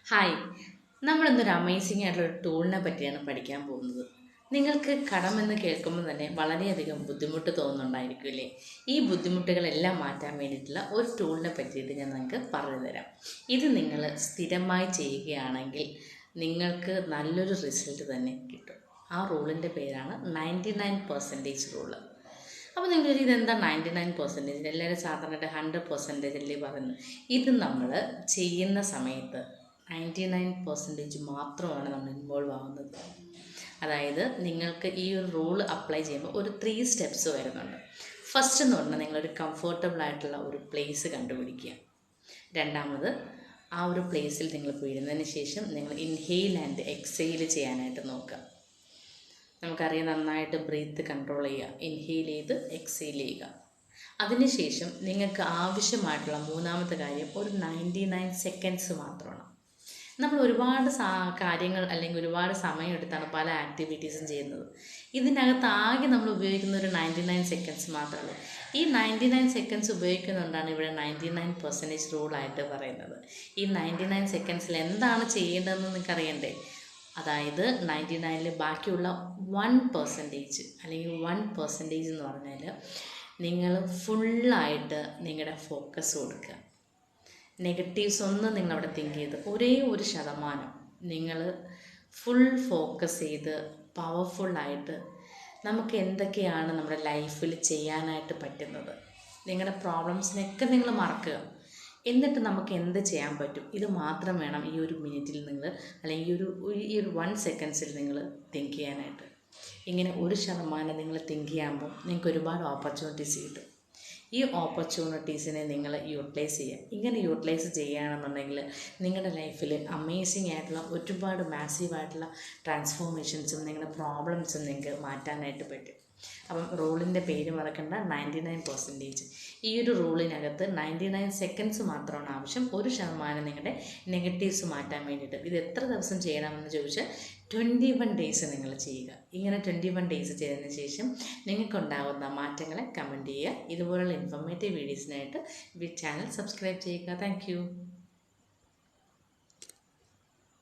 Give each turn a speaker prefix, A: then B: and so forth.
A: Hi, നമ്മളിന്നൊരു amazing ആയിട്ടുള്ള ടൂളിനെ പറ്റിയാണ് പഠിക്കാൻ പോകുന്നത്. നിങ്ങൾക്ക് കടമെന്ന് കേൾക്കുമ്പോൾ തന്നെ വളരെയധികം ബുദ്ധിമുട്ട് തോന്നുന്നുണ്ടായിരിക്കും അല്ലേ? ഈ ബുദ്ധിമുട്ടുകളെല്ലാം മാറ്റാൻ വേണ്ടിയിട്ടുള്ള ഒരു ടൂളിനെ പറ്റിയിട്ട് ഞാൻ നിങ്ങൾക്ക് പറഞ്ഞു തരാം. ഇത് നിങ്ങൾ സ്ഥിരമായി ചെയ്യുകയാണെങ്കിൽ നിങ്ങൾക്ക് നല്ലൊരു റിസൾട്ട് തന്നെ കിട്ടും. ആ റൂളിൻ്റെ പേരാണ് 99% റൂള്. അപ്പോൾ നിങ്ങൾ ഇതെന്താ 99%? എല്ലാവരും സാധാരണയായിട്ട് 100% അല്ലേ പറയുന്നത്. ഇത് നമ്മൾ ചെയ്യുന്ന സമയത്ത് 99% മാത്രമാണ് നമ്മൾ ഇൻവോൾവ് ആവുന്നത്. അതായത് നിങ്ങൾക്ക് ഈ ഒരു റൂൾ അപ്ലൈ ചെയ്യുമ്പോൾ ഒരു 3 സ്റ്റെപ്സ് വരുന്നുണ്ട്. ഫസ്റ്റ് എന്ന് പറഞ്ഞാൽ നിങ്ങളൊരു കംഫർട്ടബിൾ ആയിട്ടുള്ള ഒരു പ്ലേസ് കണ്ടുപിടിക്കുക. രണ്ടാമത്, ആ ഒരു പ്ലേസിൽ നിങ്ങൾ പോയിരുന്നതിന് ശേഷം നിങ്ങൾ ഇൻഹെയിൽ ആൻഡ് എക്സെയിൽ ചെയ്യാനായിട്ട് നോക്കുക. നമുക്കറിയാം, നന്നായിട്ട് ബ്രീത്ത് കൺട്രോൾ ചെയ്യുക, ഇൻഹെയിൽ ചെയ്ത് എക്സെയിൽ ചെയ്യുക. അതിനുശേഷം നിങ്ങൾക്ക് ആവശ്യമായിട്ടുള്ള മൂന്നാമത്തെ കാര്യം ഒരു 99 സെക്കൻഡ്സ് മാത്രമാണ്. നമ്മൾ ഒരുപാട് കാര്യങ്ങൾ അല്ലെങ്കിൽ ഒരുപാട് സമയമെടുത്താണ് പല ആക്ടിവിറ്റീസും ചെയ്യുന്നത്. ഇതിനകത്ത് ആകെ നമ്മൾ ഉപയോഗിക്കുന്ന ഒരു 99 സെക്കൻഡ്സ് മാത്രമേ. ഈ 99 സെക്കൻഡ്സ് ഉപയോഗിക്കുന്നതുകൊണ്ടാണ് ഇവിടെ 99% റൂളായിട്ട് പറയുന്നത്. ഈ 99 സെക്കൻഡ്സിൽ എന്താണ് ചെയ്യേണ്ടതെന്ന് നിങ്ങൾക്ക് അറിയണ്ടേ? അതായത് 99ൽ ബാക്കിയുള്ള 1% അല്ലെങ്കിൽ 1% എന്ന് പറഞ്ഞാൽ നിങ്ങൾ ഫുള്ളായിട്ട് നിങ്ങളുടെ ഫോക്കസ് കൊടുക്കുക. നെഗറ്റീവ്സ് ഒന്നും നിങ്ങളവിടെ തിങ്ക് ചെയ്ത് ഒരേ ഒരു ശതമാനം നിങ്ങൾ ഫുൾ ഫോക്കസ് ചെയ്ത് പവർഫുള്ളായിട്ട് നമുക്ക് എന്തൊക്കെയാണ് നമ്മുടെ ലൈഫിൽ ചെയ്യാനായിട്ട് പറ്റുന്നത്, നിങ്ങളുടെ പ്രോബ്ലംസിനെയൊക്കെ നിങ്ങൾ മറക്കുക. എന്നിട്ട് നമുക്ക് എന്ത് ചെയ്യാൻ പറ്റും, ഇത് മാത്രം വേണം ഈ ഒരു മിനിറ്റിൽ നിങ്ങൾ അല്ലെങ്കിൽ ഈ ഒരു 1 സെക്കൻഡ്സിൽ നിങ്ങൾ തിങ്ക് ചെയ്യാനായിട്ട്. ഇങ്ങനെ 1% നിങ്ങൾ തിങ്ക് ചെയ്യുമ്പോൾ നിങ്ങൾക്ക് ഒരുപാട് ഓപ്പർച്യൂണിറ്റീസ് കിട്ടും. ഈ ഓപ്പർച്യൂണിറ്റീസിനെ നിങ്ങൾ യൂട്ടിലൈസ് ചെയ്യുക. ഇങ്ങനെ യൂട്ടിലൈസ് ചെയ്യുകയാണെന്നുണ്ടെങ്കിൽ നിങ്ങളുടെ ലൈഫിൽ അമേസിംഗ് ആയിട്ടുള്ള ഒരുപാട് മാസീവായിട്ടുള്ള ട്രാൻസ്ഫോർമേഷൻസും നിങ്ങളുടെ പ്രോബ്ലംസും നിങ്ങൾക്ക് മാറ്റാനായിട്ട് പറ്റും. അപ്പം റൂളിൻ്റെ പേര് മറക്കണ്ട, 99%. ഈ ഒരു റൂളിനകത്ത് 99 സെക്കൻഡ്സ് മാത്രമാണ് ആവശ്യം, 1% നിങ്ങളുടെ നെഗറ്റീവ്സ് മാറ്റാൻ വേണ്ടിയിട്ട്. ഇത് എത്ര ദിവസം ചെയ്യണമെന്ന് ചോദിച്ചാൽ 21 ഡേയ്സ് നിങ്ങൾ ചെയ്യുക. ഇങ്ങനെ 21 ഡേയ്സ് ചെയ്തതിന് ശേഷം നിങ്ങൾക്കുണ്ടാകുന്ന മാറ്റങ്ങളെ കമൻറ്റ് ചെയ്യുക. ഇതുപോലുള്ള ഇൻഫോർമേറ്റീവ് വീഡിയോസിനായിട്ട് ചാനൽ സബ്സ്ക്രൈബ് ചെയ്യുക. താങ്ക്